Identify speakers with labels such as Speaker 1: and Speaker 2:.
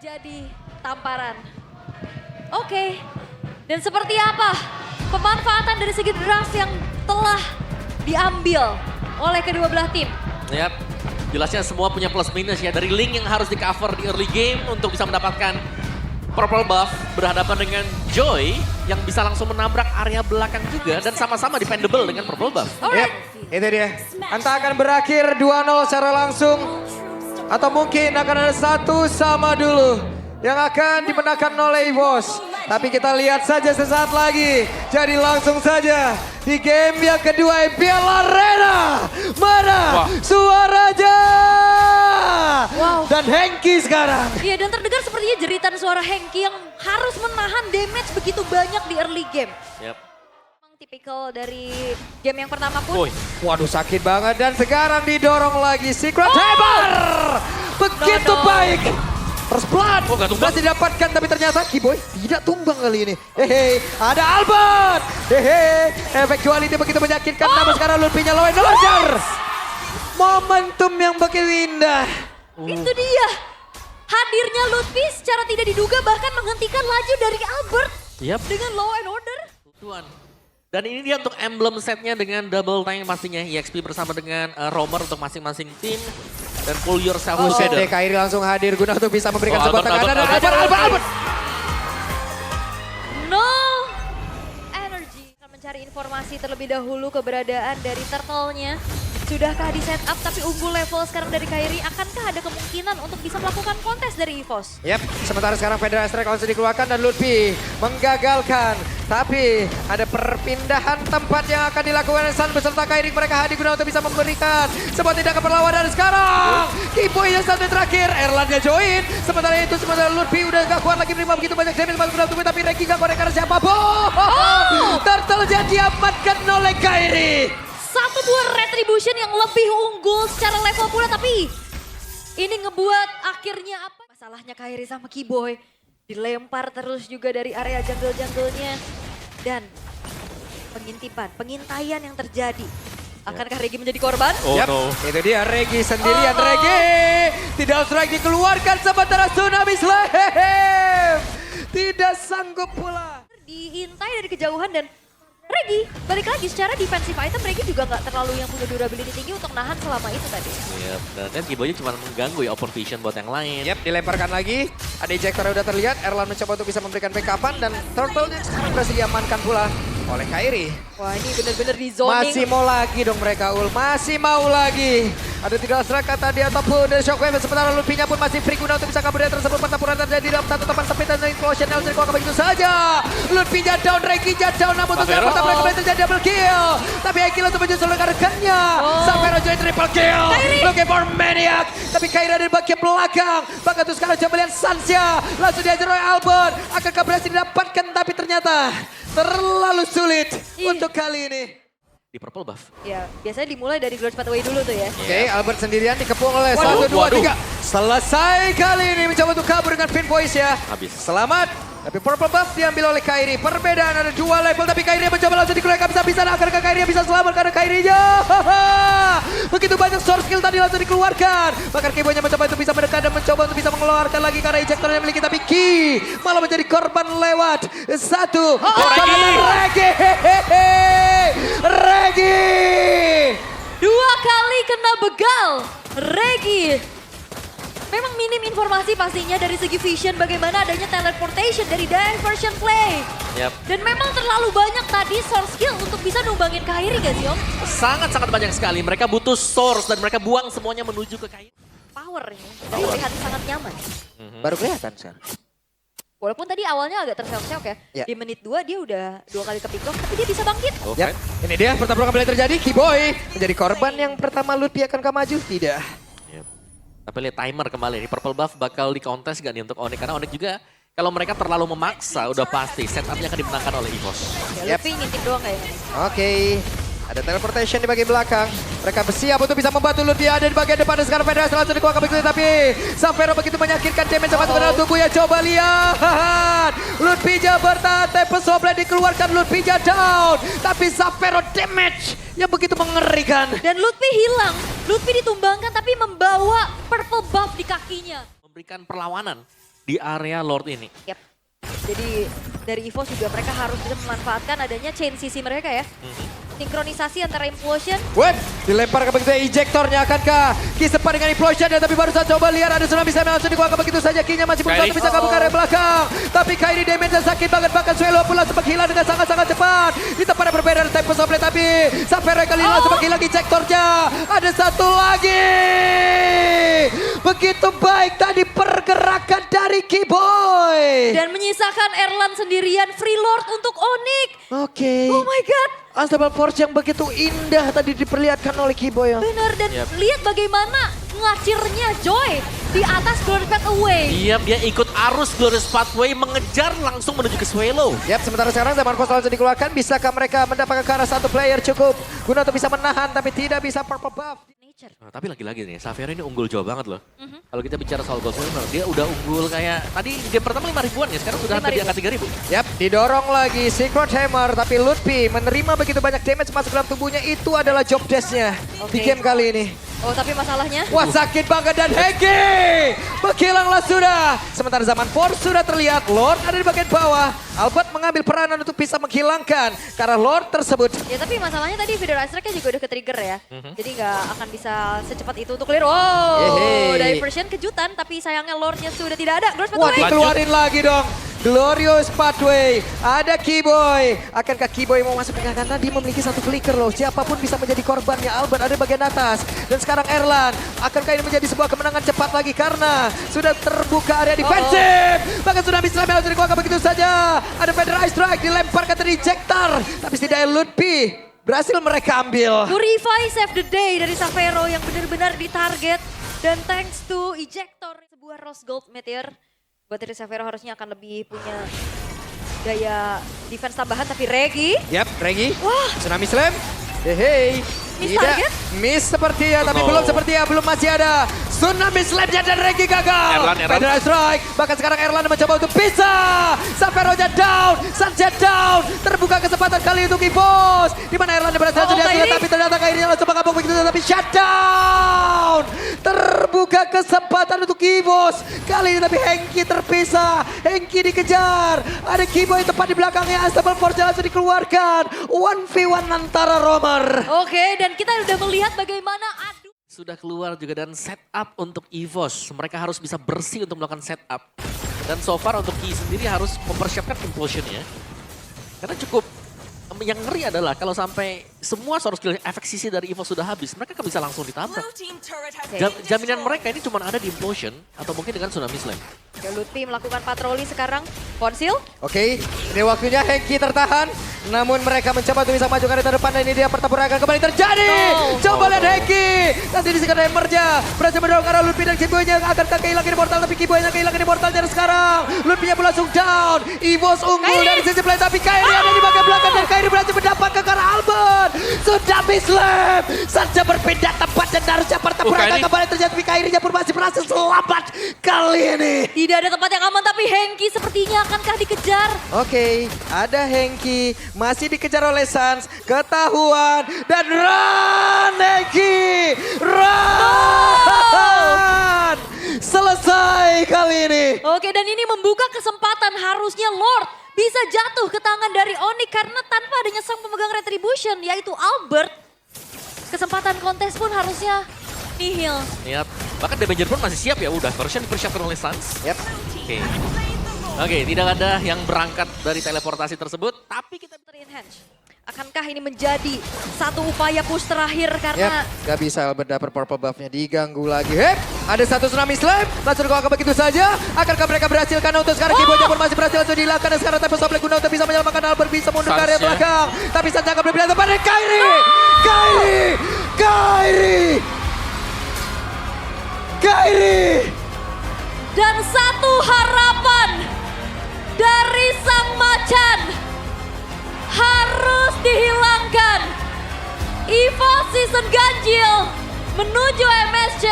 Speaker 1: Terjadi tamparan. Oke. Dan seperti apa pemanfaatan dari segi draft yang telah diambil oleh kedua belah tim?
Speaker 2: Yap, jelasnya semua punya plus minus ya. Dari Link yang harus di cover di early game untuk bisa mendapatkan purple buff. Berhadapan dengan Joy yang bisa langsung menabrak area belakang juga. Dan sama-sama dependable dengan purple buff.
Speaker 1: Alright.
Speaker 3: Itu dia. Entah akan berakhir 2-0 secara langsung. Atau mungkin akan ada 1 sama dulu. Yang akan dimenangkan oleh EVOS. Tapi kita lihat saja sesaat lagi. Jadi langsung saja di game yang kedua IPL Arena. Mana suaranya?
Speaker 1: Wow.
Speaker 3: Dan Hengki sekarang.
Speaker 1: Iya, dan terdengar sepertinya jeritan suara Hengki yang harus menahan damage begitu banyak di early game.
Speaker 2: Yap.
Speaker 1: Memang tipikal dari game yang pertama pun.
Speaker 2: Woi,
Speaker 3: Waduh sakit banget dan sekarang didorong lagi Secret Hammer. Begitu
Speaker 1: No, no.
Speaker 3: baik. First blood.
Speaker 2: Oh, nggak tumbang.
Speaker 3: Masih didapatkan tapi ternyata Kiboy tidak tumbang kali ini. Hehe, ada Albert. Hehe, efektuality begitu menyakitkan namun sekarang Lutfi-nya lawan Order. Momentum yang begitu indah.
Speaker 1: Itu dia. Hadirnya Lutfi secara tidak diduga bahkan menghentikan laju dari Albert.
Speaker 2: yap.
Speaker 1: Dengan Law and Order.
Speaker 2: Tuan. Dan ini dia untuk emblem setnya dengan double tank pastinya. EXP bersama dengan Romer untuk masing-masing tim. Dan pull yourself
Speaker 3: Buset
Speaker 2: together.
Speaker 3: deh, Kairi langsung hadir guna untuk bisa memberikan
Speaker 2: Oh,
Speaker 3: sebuah
Speaker 2: Albert,
Speaker 3: tekanan. Dan
Speaker 2: Albert.
Speaker 3: Albert.
Speaker 1: No energy. Akan mencari informasi terlebih dahulu keberadaan dari turtle-nya. Sudahkah di setup tapi unggul level sekarang dari Kairi? Akankah ada kemungkinan untuk bisa melakukan kontes dari EVOS?
Speaker 3: Yap, sementara sekarang Federal Strike langsung dikeluarkan dan Lutfi menggagalkan. Tapi ada perpindahan tempat yang akan dilakukan San beserta Kairi. Mereka hadir guna untuk bisa memberikan sebuah tindakan perlawanan. Dan sekarang Kiboy yang satu terakhir, Erlannya join. Sementara itu sementara Lutfi udah gak kuat lagi menerima begitu banyak damage masuk dalam tubuh. Tapi Reki gak korek karena siapapun. Turtle-nya diamankan oleh Kairi.
Speaker 1: Satu buah retribution yang lebih unggul secara level pula, tapi ini ngebuat akhirnya apa? Masalahnya Kairi sama Kiboy dilempar terus juga dari area jungle-junglenya dan pengintaian yang terjadi. Akankah Regi menjadi korban?
Speaker 2: Oh
Speaker 3: Yap,
Speaker 2: no.
Speaker 3: itu dia Regi sendirian.
Speaker 1: Oh.
Speaker 3: Regi tidak strike dikeluarkan sementara Tsunami Slam tidak sanggup pula.
Speaker 1: Diintai dari kejauhan dan Regi balik lagi secara defensive item. Regi juga nggak terlalu yang punya durability tinggi untuk nahan selama itu tadi.
Speaker 2: Yap. Dan kan Kiboy cuma mengganggu ya over vision buat yang lain.
Speaker 3: Yap, dilemparkan lagi. Ada ejector yang udah terlihat. Erlan mencoba untuk bisa memberikan backupan dan Turtle-nya sekarang berhasil diamankan pula oleh Kairi.
Speaker 1: Wah, ini bener-bener di zoning.
Speaker 3: Masih mau lagi dong mereka Ul, masih mau lagi. Ada tidak strike tadi ataupun dari Shockwave. Sementara Lutfi-nya pun masih free guna untuk bisa kabur dari tersebut. Pertempuran terjadi dalam satu tempat sempit dan explosion yang dikeluarkan begitu saja. Lutfi-nya down, Reki-nya down. Namun untuk
Speaker 2: Savero.
Speaker 3: pertempuran kembali terjadi double kill. Tapi Eki langsung menyusul dengan rekannya. Savero join triple kill. Looking for Maniac. Tapi Kairi ada di bagian belakang. Bahkan tuh sekarang coba lihat Sansya. Langsung diajar oleh Albert. Akankah berhasil didapatkan tapi ternyata terlalu sulit untuk kali ini.
Speaker 2: Di purple buff.
Speaker 1: Ya, biasanya dimulai dari Glorious Pathway dulu tuh ya.
Speaker 3: Oke, Albert sendirian dikepung oleh
Speaker 2: Waduh,
Speaker 3: 1, 2,
Speaker 2: waduh.
Speaker 3: 3. Selesai kali ini mencoba untuk kabur dengan Pin Voice ya.
Speaker 2: Habis.
Speaker 3: Selamat. Tapi purple buff diambil oleh Kairi. Perbedaan ada 2 level tapi Kairi mencoba langsung dikeluarkan bisa-bisa. Akankah Kairi bisa selamat karena Kairinya? Begitu banyak source skill tadi langsung dikeluarkan. Bahkan Kiboy-nya mencoba untuk bisa mendekat dan mencoba untuk bisa mengeluarkan lagi karena ejector yang memiliki. Tapi Ki malah menjadi korban lewat 1. Regi. Regi.
Speaker 1: 2 kali kena begal. Regi. Memang minim informasi pastinya dari segi vision bagaimana adanya teleportation dari diversion play.
Speaker 2: Yap.
Speaker 1: Dan memang terlalu banyak tadi source skill untuk bisa numbangin Kairi gak sih Om?
Speaker 2: Sangat-sangat banyak sekali. Mereka butuh source dan mereka buang semuanya menuju ke Kairi.
Speaker 1: Power ini. Jadi terlihat sangat nyaman.
Speaker 3: Baru kelihatan sekarang.
Speaker 1: Walaupun tadi awalnya agak terseok-seok ya.
Speaker 3: Ya.
Speaker 1: Di menit 2 dia udah 2 kali kepick off tapi dia bisa bangkit.
Speaker 2: Oh,
Speaker 3: Yap, ini dia pertempuran kembali terjadi. Kiboy menjadi korban yang pertama. Lutfi akankah maju? Tidak.
Speaker 2: Yep. Tapi lihat timer kembali nih, purple buff bakal di contest gak nih untuk Onyx? Karena Onyx juga kalau mereka terlalu memaksa udah pasti setupnya akan dimenangkan oleh EVOS.
Speaker 1: Ya,
Speaker 3: Yep.
Speaker 1: Luffy ngintip doang kayaknya.
Speaker 3: Oke, ada teleportation di bagian belakang. Mereka bersiap untuk bisa membantu Lutfi ada di bagian depan. Dan sekarang Federasi langsung dikeluarkan begitu. Tapi Savero begitu menyakitkan damage masuk ke dalam tubuhnya. Coba lihat. Lutfi bertahan. Tempest Swablet dikeluarkan. Lutfi down. Tapi Savero damage yang begitu mengerikan.
Speaker 1: Dan Lutfi hilang. Lutfi ditumbangkan tapi membawa purple buff di kakinya.
Speaker 2: Memberikan perlawanan di area Lord ini.
Speaker 1: Yap. Jadi dari EVOS juga mereka harus bisa memanfaatkan adanya chain CC mereka ya. Sinkronisasi antara Implosion.
Speaker 3: Web, dilempar ke begitu ejectornya akankah Ki-sempat dengan Implosion dan tapi baru saja coba lihat ada tsunami Slam langsung dikeluarkan begitu saja. Ki-nya masih berusaha
Speaker 2: Kairi.
Speaker 3: untuk bisa kabur ke area belakang. Tapi Kairi damage-nya sakit banget bahkan Swelo pula sempat hilang dengan sangat-sangat cepat. Di tempat yang berbeda ada Tempo Supply tapi sampai kali ini langsung hilang ejectornya. Ada satu lagi. Begitu baik tadi pergerakan dari Ki-Boy.
Speaker 1: Dan menyisakan Erlan sendirian free Lord untuk Onyx.
Speaker 3: Oke.
Speaker 1: Oh my god.
Speaker 3: Unstoppable Force yang begitu indah tadi diperlihatkan oleh Ki-Boy.
Speaker 1: Benar dan
Speaker 2: Yap.
Speaker 1: lihat bagaimana ngacirnya Joy di atas Glorious Pathway.
Speaker 2: Iya, dia ikut arus Glorious Pathway mengejar langsung menuju ke Swallow.
Speaker 3: Yap, sementara sekarang zaman Kos langsung dikeluarkan. Bisakah mereka mendapatkan ke arah satu player cukup guna untuk bisa menahan tapi tidak bisa purple buff.
Speaker 1: Nature.
Speaker 2: Nah, tapi lagi-lagi nih, Xavier ini unggul jauh banget loh. Kalau kita bicara soal gold winner, dia udah unggul kayak tadi game pertama 5 ribuan ya, sekarang sudah hampir di
Speaker 1: 5.000.
Speaker 2: angka 3 ribu.
Speaker 3: Yap, didorong lagi Secret Hammer tapi Lutfi menerima begitu banyak damage masuk dalam tubuhnya. Itu adalah job desk-nya di
Speaker 1: Oke.
Speaker 3: game kali ini.
Speaker 1: Oh tapi masalahnya
Speaker 3: Wah, sakit banget dan Hengki menghilanglah sudah. Sementara zaman Force sudah terlihat Lord ada di bagian bawah. Albert mengambil peranan untuk bisa menghilangkan karena Lord tersebut.
Speaker 1: ya tapi masalahnya tadi Vidor Strike-nya juga udah ke-trigger ya. Jadi nggak akan bisa secepat itu untuk clear. Oh,
Speaker 3: Yeay.
Speaker 1: diversion kejutan tapi sayangnya Lord-nya sudah tidak ada. Glorious
Speaker 3: Wah,
Speaker 1: Pathway.
Speaker 3: dikeluarin lagi dong. Glorious Pathway. Ada Ki-Boy. Akankah Ki-Boy mau masuk ke karena dia memiliki satu flicker loh. Siapapun bisa menjadi korbannya. Albert ada di bagian atas. Dan sekarang Erlan. Akankah ini menjadi sebuah kemenangan cepat lagi karena sudah terbuka area defensif. Bahkan sudah bisa langsung dikeluarkan begitu saja. Ada Feather Ice Strike dilemparkan ke rejector. Tapi setidaknya Lutfi berhasil mereka ambil.
Speaker 1: Purify save the day dari Savero yang benar-benar ditarget. Dan thanks to ejector sebuah Rose Gold Meteor. Buat dari Savero harusnya akan lebih punya gaya defense tambahan. Tapi Regi,
Speaker 3: Yap, Regi.
Speaker 1: wah
Speaker 3: Tsunami Slam. Hey.
Speaker 1: Miss
Speaker 3: Tidak
Speaker 1: target?
Speaker 3: miss seperti ya, tapi
Speaker 2: Oh.
Speaker 3: belum seperti ya, belum masih ada. Tsunami Slam-nya dan Regi gagal.
Speaker 2: Erlan.
Speaker 3: Feather Strike, bahkan sekarang Erlan mencoba untuk bisa. Saveronya down, Sunset down. Terbuka kesempatan kali untuk EVOS. Di mana Erlan berhasil
Speaker 1: Oh,
Speaker 3: sudah
Speaker 1: Kairi.
Speaker 3: tapi ternyata Kairi langsung mengabung begitu, tapi shutdown. Terbuka kesempatan untuk EVOS. Kali ini tapi Hengki terpisah. Hengki dikejar. Ada Ki-Boy tepat di belakangnya. Unstoppable Force langsung dikeluarkan. 1v1 antara Romer.
Speaker 1: oke dan kita udah melihat bagaimana adu.
Speaker 2: Sudah keluar juga dan setup untuk EVOS. Mereka harus bisa bersih untuk melakukan setup. Dan so far untuk Ki sendiri harus mempersiapkan implosionnya. Karena cukup yang ngeri adalah kalau sampai semua source skill efek sisi dari EVOS sudah habis, mereka kan bisa langsung ditabrak. Jaminan mereka ini cuma ada di implosion atau mungkin dengan tsunami slam.
Speaker 1: Lutfi melakukan patroli sekarang. Konsil.
Speaker 3: Oke, ini waktunya Hengki tertahan. Namun mereka mencoba untuk bisa maju ke arah depan dan ini dia pertempuran akan kembali terjadi.
Speaker 1: No.
Speaker 3: Coba lihat Hengki. Nanti disikat hammernya. Berhasil mendorong ke arah Lutfi dan Ki-Boy-nya. Akankah kehilangan immortal tapi Ki-Boy-nya kehilangan immortalnya sekarang. Lutfi-nya pun langsung down. EVOS unggul
Speaker 1: Kairi.
Speaker 3: dari sisi play tapi Kairi ada di bagian belakang dan Kairi berhasil mendapatkan ke arah Albert. Sudah slam. Saja berpindah tempat dan harusnya pertempuran
Speaker 2: Kairi.
Speaker 3: akan kembali terjadi. Tapi Kairi-nya pun masih berhasil selamat kali ini.
Speaker 1: Tidak ada tempat yang aman tapi Hengki sepertinya akankah dikejar.
Speaker 3: Oke, ada Hengki masih dikejar oleh Sans, ketahuan dan run Hengki, run! Selesai kali ini.
Speaker 1: Oke dan ini membuka kesempatan harusnya Lord bisa jatuh ke tangan dari Onyx karena tanpa adanya sang pemegang retribution yaitu Albert. Kesempatan kontes pun harusnya nihil.
Speaker 2: Lihat, bahkan Damager pun masih siap ya, udah version dipersiapkan oleh Sans.
Speaker 3: Yap.
Speaker 2: Oke, tidak ada yang berangkat dari teleportasi tersebut, tapi kita
Speaker 1: Enhance. Akankah ini menjadi satu upaya push terakhir
Speaker 3: Yap,
Speaker 1: karena
Speaker 3: gak bisa Albert dapat purple buff-nya diganggu lagi. Hep, ada satu tsunami slam, langsung dikeluarkan begitu saja. Akankah mereka berhasil karena untuk sekarang Ki-Boy pun masih berhasil langsung dilakukan dan sekarang Tempo Supply guna untuk bisa menyelamatkan Albert bisa mundur ke area
Speaker 2: Sans, ya.
Speaker 3: belakang. Tapi Sans akan berpindah tempat dari Kairi, Kairi.
Speaker 1: dan satu harapan dari sang macan harus dihilangkan. EVOS Season Ganjil menuju MSC